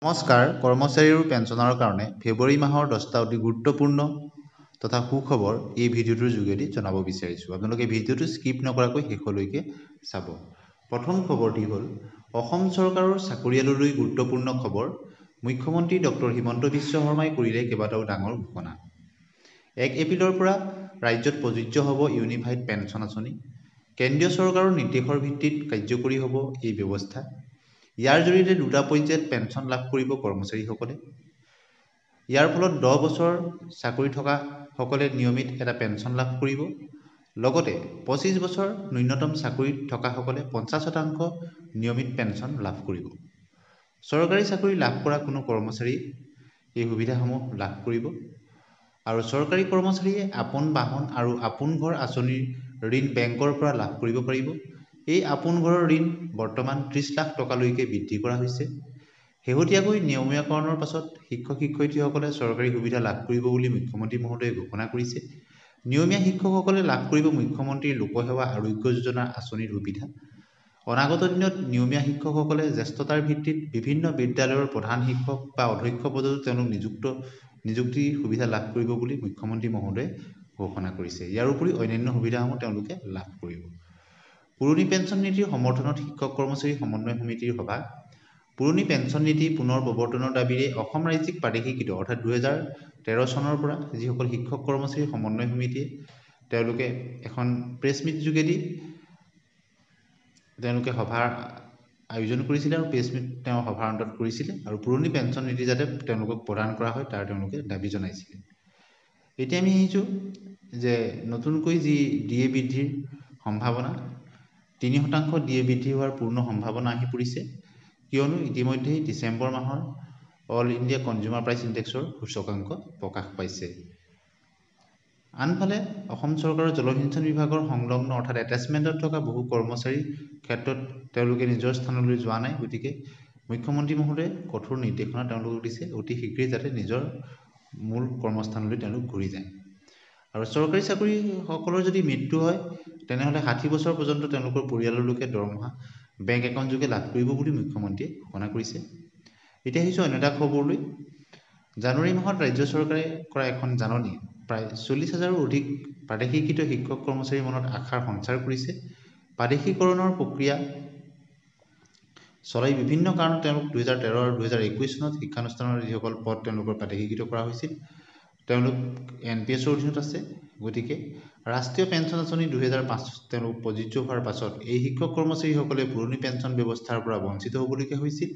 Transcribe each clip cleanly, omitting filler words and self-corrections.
নমস্কাৰ কৰ্মচাৰী আৰু পেঞ্চনাৰৰ কাৰণে ফেব্ৰুৱাৰী মাহৰ 10টা অতি গুৰুত্বপূৰ্ণ তথা সুখবৰ এই ভিডিঅ'টোৰ যোগেদি জনাব বিচাৰিছোঁ। আপোনালোকে ভিডিঅ'টো স্কিপ নকৰাকৈ শেষলৈকে চাব। প্ৰথম খবৰটি হ'ল অসম চৰকাৰৰ চাকৰিয়াললৈ গুৰুত্বপূৰ্ণ খবৰ। মুখ্যমন্ত্ৰী ডক্টৰ হিমন্ত বিশ্ব শৰ্মাই কৰিলে কেইবাটাও ডাঙৰ ঘোষণা। 1 এপ্ৰিলৰ পৰা ৰাজ্যত প্ৰযোজ্য হ'ব ইউনিফাইড পেঞ্চন আঁচনি। কেন্দ্ৰীয় চৰকাৰৰ নিৰ্দেশৰ ভিত্তিত কাৰ্যকৰী হ'ব এই ব্যৱস্থা। ইয়াৰ জৰিয়তে 2টা পৰ্যায়ত পেঞ্চন লাভ কৰিব কৰ্মচাৰীসকলে। ইয়াৰ ফলত 10 বছৰ চাকৰি থকা সকলে নিয়মিত এটা পেঞ্চন লাভ কৰিব। লগতে 25 বছৰ ন্যূনতম চাকৰিত থকা সকলে 50% নিয়মিত পেঞ্চন লাভ কৰিব। চৰকাৰী চাকৰি লাভ কৰা কোনো কৰ্মচাৰী এই সুবিধাসমূহ লাভ কৰিব। আৰু চৰকাৰী কৰ্মচাৰীয়ে আপোন বাহন আৰু আপোন ঘৰ আঁচনিৰ ঋণ বেংকৰ পৰা লাভ কৰিব পাৰিব। এই আপোন ঘৰৰ ঋণ বৰ্তমান 30 লাখ টকালৈকে বৃদ্ধি কৰা হৈছে। শেহতীয়াকৈ নিয়মীয়াকৰণৰ পাছত শিক্ষক-শিক্ষয়িত্ৰীসকলে চৰকাৰী সুবিধা লাভ কৰিব বুলি মুখ্যমন্ত্ৰী মহোদয়ে ঘোষণা কৰিছে। নিয়মীয়া শিক্ষকসকলে লাভ কৰিব মুখ্যমন্ত্ৰীৰ লোকসেৱা আৰোগ্য যোজনাৰ আঁচনিৰ সুবিধা। অনাগত দিনত নিয়মীয়া শিক্ষকসকলে জ্যেষ্ঠতাৰ ভিত্তিত বিভিন্ন বিদ্যালয়ৰ প্ৰধান শিক্ষক বা অধ্যক্ষ পদতো তেওঁলোক নিযুক্তিৰ সুবিধা লাভ কৰিব বুলি মুখ্যমন্ত্ৰী মহোদয়ে ঘোষণা কৰিছে। ইয়াৰ উপৰি অন্যান্য সুবিধাসমূহ তেওঁলোকে লাভ কৰিব। পুৰণি পেঞ্চন নীতিৰ সমৰ্থনত শিক্ষক-কৰ্মচাৰী সমন্বয় সমিতিৰ সভা। পুৰণি পেঞ্চন নীতি পুনৰ প্ৰৱৰ্তনৰ দাবীৰে অসম ৰাজ্যিক প্ৰাদেশিকৃত অৰ্থাৎ 2013 চনৰ পৰা যিসকল শিক্ষক-কৰ্মচাৰী সমন্বয় সমিতিয়ে তেওঁলোকে এখন প্ৰেছ মিট যোগেদি তেওঁলোকে সভাৰ আয়োজন কৰিছিলে আৰু প্ৰেছ মিট তেওঁ সভাৰ অন্তত কৰিছিলে আৰু পুৰণি পেঞ্চন নীতি যাতে তেওঁলোকক প্ৰদান কৰা হয় তাৰ তেওঁলোকে দাবী জনাইছিলে। এতিয়া আমি আহিছোঁ যে নতুনকৈ যি ডিএ বৃদ্ধিৰ সম্ভাৱনা 3% ডিএ বৃদ্ধি হোৱাৰ পূৰ্ণ সম্ভাৱনা আহি পৰিছে, কিয়নো ইতিমধ্যেই ডিচেম্বৰ মাহৰ অল ইণ্ডিয়া কনজিউমাৰ প্ৰাইচ ইণ্ডেক্সৰ সূচকাংক প্ৰকাশ পাইছে। আনফালে অসম চৰকাৰৰ জলসিঞ্চন বিভাগৰ সংলগ্ন অৰ্থাৎ এটেচমেণ্টত থকা বহু কৰ্মচাৰীৰ ক্ষেত্ৰত তেওঁলোকে নিজৰ স্থানলৈ যোৱা নাই। গতিকে মুখ্যমন্ত্ৰী মহোদয়ে কঠোৰ নিৰ্দেশনা তেওঁলোকক দিছে অতি শীঘ্ৰেই যাতে নিজৰ মূল কৰ্মস্থানলৈ তেওঁলোক ঘূৰি যায়। আৰু চৰকাৰী চাকৰিসকলৰ যদি মৃত্যু হয় তেনেহ'লে 60 বছৰ পৰ্যন্ত তেওঁলোকৰ পৰিয়ালৰ লোকে দৰমহা বেংক একাউণ্ট যোগে লাভ কৰিব বুলি মুখ্যমন্ত্ৰীয়ে ঘোষণা কৰিছে। এতিয়া আহিছোঁ অন্য এটা খবৰলৈ। জানুৱাৰী মাহত ৰাজ্য চৰকাৰে কৰা এখন জাননী প্ৰায় 40,000ৰো অধিক প্ৰাদেশিকৃত শিক্ষক-কৰ্মচাৰীৰ মনত আশাৰ সঞ্চাৰ কৰিছে। প্ৰাদেশিকীকৰণৰ প্ৰক্ৰিয়া চলাই বিভিন্ন কাৰণত তেওঁলোক 2013 আৰু 2021 চনত শিক্ষানুষ্ঠানৰ যিসকল পদ তেওঁলোকৰ প্ৰাদেশিকৃত কৰা হৈছিল তেওঁলোক NPSৰ অধীনত আছে। গতিকে ৰাষ্ট্ৰীয় পেঞ্চন আঁচনি 2005 তেওঁলোক প্ৰযোজ্য হোৱাৰ পাছত এই শিক্ষক-কৰ্মচাৰীসকলে পুৰণি পেঞ্চন ব্যৱস্থাৰ পৰা বঞ্চিত হ'বলগীয়া হৈছিল।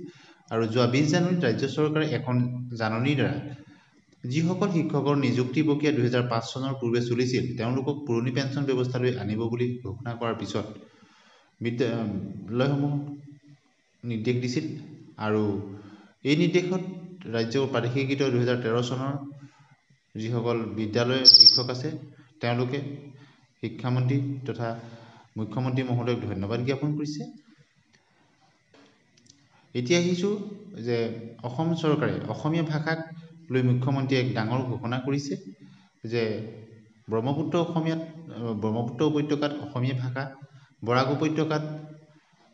আৰু যোৱা 20 জানুৱাৰীত ৰাজ্য চৰকাৰে এখন জাননীৰ দ্বাৰা যিসকল শিক্ষকৰ নিযুক্তি প্ৰক্ৰিয়া 2005 চনৰ পূৰ্বে চলিছিল তেওঁলোকক পুৰণি পেঞ্চন ব্যৱস্থালৈ আনিব বুলি ঘোষণা কৰাৰ পিছত বিদ্যালয়সমূহ নিৰ্দেশ দিছিল। আৰু এই নিৰ্দেশত ৰাজ্যৰ প্ৰাদেশিকৃত 2013 চনৰ যিসকল বিদ্যালয়ৰ শিক্ষক আছে তেওঁলোকে শিক্ষামন্ত্ৰী তথা মুখ্যমন্ত্ৰী মহোদয়ক ধন্যবাদ জ্ঞাপন কৰিছে। এতিয়া আহিছোঁ যে অসম চৰকাৰে অসমীয়া ভাষাক লৈ মুখ্যমন্ত্ৰীয়ে এক ডাঙৰ ঘোষণা কৰিছে যে ব্ৰহ্মপুত্ৰ উপত্যকাত অসমীয়া ভাষা, বৰাক উপত্যকাত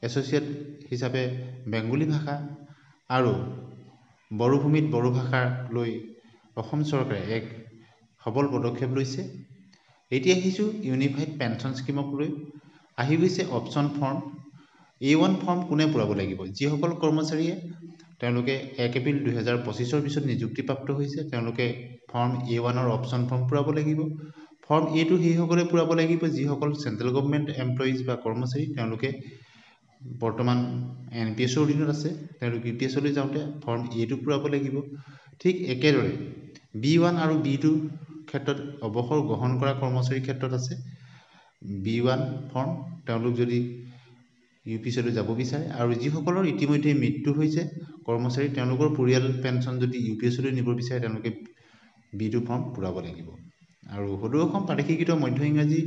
এছ'চিয়েট হিচাপে বেংগলী ভাষা আৰু বড়োভূমিত বড়ো ভাষাক লৈ অসম চৰকাৰে এক সবল পদক্ষেপ লৈছে। এতিয়া আহিছোঁ ইউনিফাইড পেঞ্চন স্কিমক লৈ। আহি গৈছে অপশ্যন ফৰ্ম। A1 ফৰ্ম কোনে পূৰাব লাগিব? যিসকল কৰ্মচাৰীয়ে তেওঁলোকে 1 এপ্ৰিল 2025 পিছত নিযুক্তিপ্ৰাপ্ত হৈছে তেওঁলোকে ফৰ্ম A1ৰ অপশ্যন ফৰ্ম পূৰাব লাগিব। ফৰ্ম A2 সেইসকলে পূৰাব লাগিব যিসকল চেণ্ট্ৰেল গভৰ্ণমেণ্ট এমপ্লয়িজ বা কৰ্মচাৰী তেওঁলোকে বৰ্তমান NPSৰ অধীনত আছে তেওঁলোক UPSলৈ যাওঁতে ফৰ্ম A2 পূৰাব লাগিব। ঠিক একেদৰে B1 আৰু B2 ক্ষেত্ৰত অৱসৰ গ্ৰহণ কৰা কৰ্মচাৰীৰ ক্ষেত্ৰত আছে B1 ফৰ্ম তেওঁলোক যদি UPSলৈ যাব বিচাৰে। আৰু যিসকলৰ ইতিমধ্যে মৃত্যু হৈছে কৰ্মচাৰী তেওঁলোকৰ পৰিয়াল পেঞ্চন যদি UPSলৈ নিব বিচাৰে তেওঁলোকে B2 ফৰ্ম পূৰাব লাগিব। আৰু সদৌ অসম প্ৰাদেশিকৃত মধ্য ইংৰাজী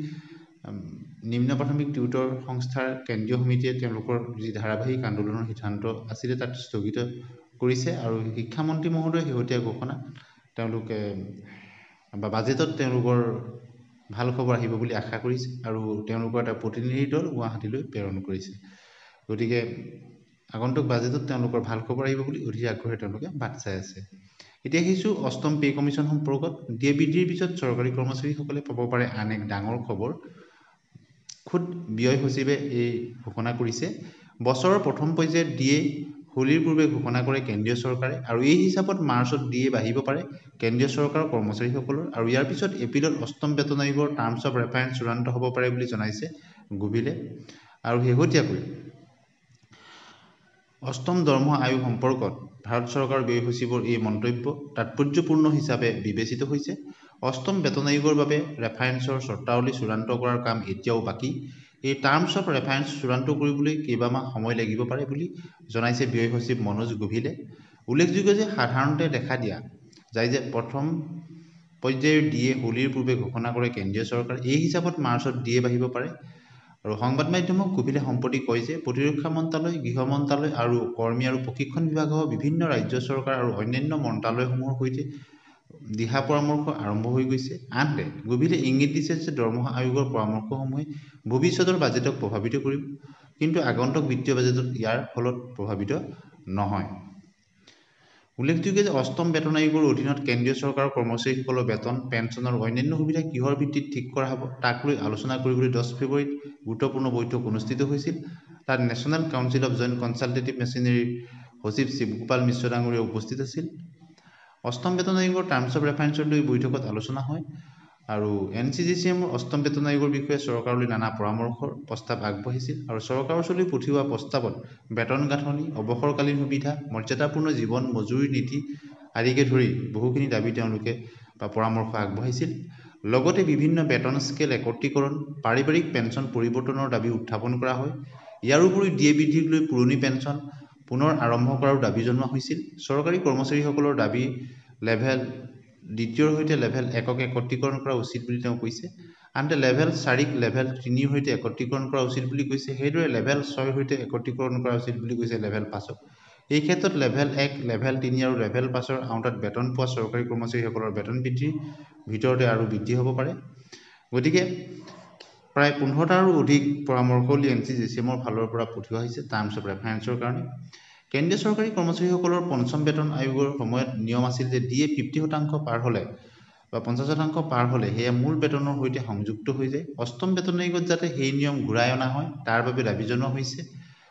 নিম্ন প্ৰাথমিক টিউটৰ সংস্থাৰ কেন্দ্ৰীয় সমিতিয়ে তেওঁলোকৰ যি ধাৰাবাহিক আন্দোলনৰ সিদ্ধান্ত আছিলে তাত স্থগিত কৰিছে। আৰু শিক্ষামন্ত্ৰী মহোদয়ে শেহতীয়া ঘোষণা তেওঁলোকে বাজেটত তেওঁলোকৰ ভাল খবৰ আহিব বুলি আশা কৰিছে আৰু তেওঁলোকৰ এটা প্ৰতিনিধি দল গুৱাহাটীলৈ প্ৰেৰণ কৰিছে। গতিকে আগন্তুক বাজেটত তেওঁলোকৰ ভাল খবৰ আহিব বুলি অধীৰ আগ্ৰহে তেওঁলোকে বাট চাই আছে। এতিয়া আহিছোঁ অষ্টম পে কমিশ্যন সম্পৰ্কত। ডিএ বৃদ্ধিৰ পিছত চৰকাৰী কৰ্মচাৰীসকলে পাব পাৰে আন এক ডাঙৰ খবৰ। খুদ ব্যয় সচিবে এই ঘোষণা কৰিছে। বছৰৰ প্ৰথম পৰ্যায়ত ডিএ হোলীৰ পূৰ্বে ঘোষণা কৰে কেন্দ্ৰীয় চৰকাৰে, আৰু এই হিচাপত মাৰ্চত ডিএ বাঢ়িব পাৰে কেন্দ্ৰীয় চৰকাৰৰ কৰ্মচাৰীসকলৰ, আৰু ইয়াৰ পিছত এপ্ৰিলত অষ্টম বেতন আয়োগৰ টাৰ্মছ অফ ৰেফাৰেন্স চূড়ান্ত হ'ব পাৰে বুলি জনাইছে গুভিলে। আৰু শেহতীয়াকৈ অষ্টম দৰমহা আয়োগ সম্পৰ্কত ভাৰত চৰকাৰৰ ব্যয় সচিবৰ এই মন্তব্য তাৎপৰ্যপূৰ্ণ হিচাপে বিবেচিত হৈছে। অষ্টম বেতন আয়োগৰ বাবে ৰেফাৰেন্সৰ চৰ্তাৱলী চূড়ান্ত কৰাৰ কাম এতিয়াও বাকী। এই টাৰ্মছ অফ ৰেফাৰেন্স চূড়ান্ত কৰিবলৈ কেইবামাহ সময় লাগিব পাৰে বুলি জনাইছে ব্যয় সচিব মনোজ গুভিলে। উল্লেখযোগ্য যে সাধাৰণতে দেখা দিয়া যায় যে প্ৰথম পৰ্যায়ৰ ডিএ হোলীৰ পূৰ্বে ঘোষণা কৰে কেন্দ্ৰীয় চৰকাৰে, এই হিচাপত মাৰ্চত ডিএ বাঢ়িব পাৰে। আৰু সংবাদ মাধ্যমক গুভিলে সম্প্ৰতি কয় যে প্ৰতিৰক্ষা মন্ত্ৰালয়, গৃহ মন্ত্ৰালয় আৰু কৰ্মী আৰু প্ৰশিক্ষণ বিভাগসহ বিভিন্ন ৰাজ্য চৰকাৰ আৰু অন্যান্য মন্ত্ৰালয়সমূহৰ সৈতে দিহা পৰামৰ্শ আৰম্ভ হৈ গৈছে। আনহাতে গুভিলে ইংগিত দিছে যে দৰমহা আয়োগৰ পৰামৰ্শসমূহে ভৱিষ্যতৰ বাজেটক প্ৰভাৱিত কৰিব, কিন্তু আগন্তুক বিত্তীয় বাজেটত ইয়াৰ ফলত প্ৰভাৱিত নহয়। উল্লেখযোগ্য যে অষ্টম বেতন আয়োগৰ অধীনত কেন্দ্ৰীয় চৰকাৰৰ কৰ্মচাৰীসকলৰ বেতন, পেন্সন আৰু অন্যান্য সুবিধা কিহৰ ভিত্তিত ঠিক কৰা হ'ব তাক লৈ আলোচনা কৰিবলৈ 10 ফেব্ৰুৱাৰীত গুৰুত্বপূৰ্ণ বৈঠক অনুষ্ঠিত হৈছিল। তাত national council of joint consultative মেচিনেৰীৰ সচিব শিৱগোপাল মিশ্ৰ ডাঙৰীয়া উপস্থিত আছিল। অষ্টম বেতন আয়োগৰ টাৰ্মছ অফ ৰেফাৰেন্সক লৈ বৈঠকত আলোচনা হয়, আৰু NCGCMৰ অষ্টম বেতন আয়োগৰ বিষয়ে চৰকাৰলৈ নানা পৰামৰ্শৰ প্ৰস্তাৱ আগবাঢ়িছিল। আৰু চৰকাৰৰ ওচৰলৈ পঠিওৱা প্ৰস্তাৱত বেতন গাঁথনি, অৱসৰকালীন সুবিধা, মৰ্যাদাপূৰ্ণ জীৱন মজুৰি নীতি আদিকে ধৰি বহুখিনি দাবী তেওঁলোকে পৰামৰ্শ আগবঢ়াইছিল। লগতে বিভিন্ন বেতন স্কেল একত্ৰীকৰণ, পাৰিবাৰিক পেন্সন পৰিৱৰ্তনৰ দাবী উত্থাপন কৰা হয়। ইয়াৰ উপৰিও ডিএ বৃদ্ধিক লৈ পুৰণি পেন্সন পুনৰ আৰম্ভ কৰাৰ দাবী জনোৱা হৈছিল। চৰকাৰী কৰ্মচাৰীসকলৰ দাবী লেভেল 2ৰ সৈতে লেভেল 1ক একত্ৰীকৰণ কৰা উচিত বুলি তেওঁ কৈছে। আনহাতে লেভেল 4ক লেভেল 3ৰ সৈতে একত্ৰীকৰণ কৰা উচিত বুলি কৈছে। সেইদৰে লেভেল 6ৰ সৈতে একত্ৰীকৰণ কৰা উচিত বুলি কৈছে লেভেল 5ক। এই ক্ষেত্ৰত লেভেল 1, লেভেল 3 আৰু লেভেল 5ৰ আওতাত বেতন পোৱা চৰকাৰী কৰ্মচাৰীসকলৰ বেতন বৃদ্ধিৰ ভিতৰতে আৰু বৃদ্ধি হ'ব পাৰে। গতিকে প্ৰায় 15টাৰো অধিক পৰামৰ্শৱলী NCGCMৰ ফালৰ পৰা পঠিওৱা হৈছে টাৰ্মছ অফ ৰেফাৰেন্সৰ কাৰণে। কেন্দ্ৰীয় চৰকাৰী কৰ্মচাৰীসকলৰ পঞ্চম বেতন আয়োগৰ সময়ত নিয়ম আছিল যে ডিএ 50% পাৰ হ'লে বা 50% পাৰ হ'লে সেয়া মূল বেতনৰ সৈতে সংযুক্ত হৈ যায়। অষ্টম বেতন আয়োগত যাতে সেই নিয়ম ঘূৰাই অনা হয় তাৰ বাবে দাবী জনোৱা হৈছে।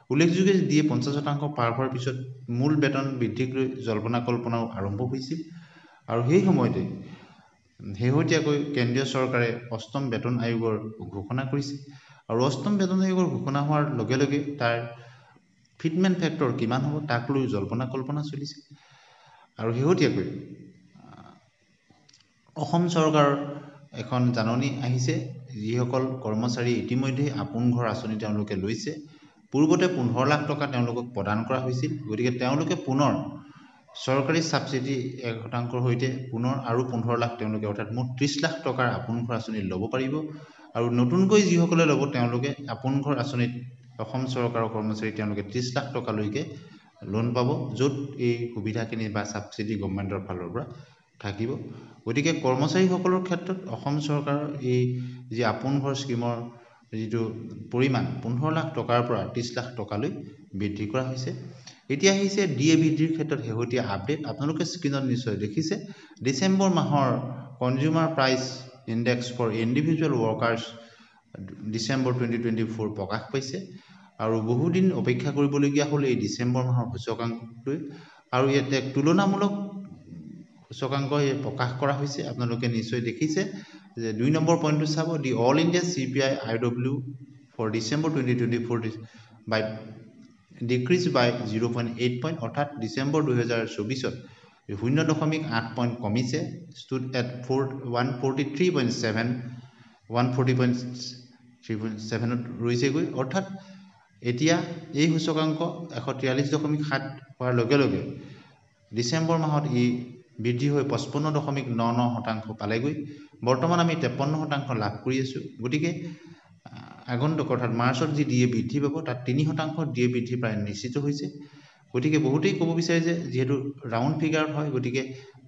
উল্লেখযোগ্য যে ডিএ 50% পাৰ হোৱাৰ পিছত মূল বেতন বৃদ্ধিক লৈ জল্পনা কল্পনাও আৰম্ভ হৈছিল, আৰু সেই সময়তে শেহতীয়াকৈ কেন্দ্ৰীয় চৰকাৰে অষ্টম বেতন আয়োগৰ ঘোষণা কৰিছে। আৰু অষ্টম বেতন আয়োগৰ ঘোষণা হোৱাৰ লগে লগে তাৰ ফিটমেণ্ট ফেক্টৰ কিমান হ'ব তাক লৈ জল্পনা কল্পনা চলিছে। আৰু শেহতীয়াকৈ অসম চৰকাৰৰ এখন জাননী আহিছে, যিসকল কৰ্মচাৰী ইতিমধ্যে আপোন ঘৰ আঁচনি তেওঁলোকে লৈছে। পূৰ্বতে 15 লাখ টকা তেওঁলোকক প্ৰদান কৰা হৈছিল। গতিকে তেওঁলোকে পুনৰ চৰকাৰী ছাবচিডি 1%ৰ সৈতে পুনৰ আৰু 15 লাখ তেওঁলোকে অৰ্থাৎ মুঠ 30 লাখ টকাৰ আপোন ঘৰ আঁচনি ল'ব পাৰিব। আৰু নতুনকৈ যিসকলে ল'ব তেওঁলোকে আপোন ঘৰ আঁচনিত অসম চৰকাৰৰ কৰ্মচাৰী তেওঁলোকে 30 লাখ টকালৈকে লোন পাব, য'ত এই সুবিধাখিনি বা ছাবচিডি গভৰ্ণমেণ্টৰ ফালৰ পৰা থাকিব। গতিকে কৰ্মচাৰীসকলৰ ক্ষেত্ৰত অসম চৰকাৰৰ এই যি আপোন ঘৰ স্কীমৰ যিটো পৰিমাণ 15 লাখ টকাৰ পৰা 30 লাখ টকালৈ বৃদ্ধি কৰা হৈছে। এতিয়া আহিছে ডিএ বৃদ্ধিৰ ক্ষেত্ৰত শেহতীয়া আপডেট। আপোনালোকে স্ক্ৰীণত নিশ্চয় দেখিছে, ডিচেম্বৰ মাহৰ consumer price index for individual workers December 2024 প্ৰকাশ পাইছে, আৰু বহুদিন অপেক্ষা কৰিবলগীয়া হ'ল এই ডিচেম্বৰ মাহৰ সূচকাংকলৈ। আৰু ইয়াতে তুলনামূলক সূচকাংক প্ৰকাশ কৰা হৈছে। আপোনালোকে নিশ্চয় দেখিছে যে 2 নম্বৰ পইণ্টটো চাব, the all India CPI IW for December 2024 by decrease by 0.8 point, অৰ্থাৎ ডিচেম্বৰ 2024ত 0.8 পইণ্ট কমিছে, ষ্টুড এট 140.7ত ৰৈছেগৈ। অৰ্থাৎ এতিয়া এই সূচকাংক 143.7 হোৱাৰ লগে লগে ডিচেম্বৰ মাহত ই বৃদ্ধি হৈ 55.99% পালেগৈ। বৰ্তমান আমি 53% লাভ কৰি আছোঁ। গতিকে আগন্তুক অৰ্থাৎ মাৰ্চত যি ডিএ বৃদ্ধি পাব তাত 3% ডিএ বৃদ্ধি প্ৰায় নিশ্চিত হৈছে। গতিকে বহুতেই ক'ব বিচাৰে যে যিহেতু ৰাউণ্ড ফিগাৰত হয়, গতিকে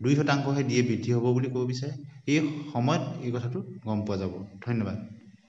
2%হে ডিএ বৃদ্ধি হ'ব বুলি ক'ব বিচাৰে। এই সময়ত এই কথাটো গম পোৱা যাব। ধন্যবাদ।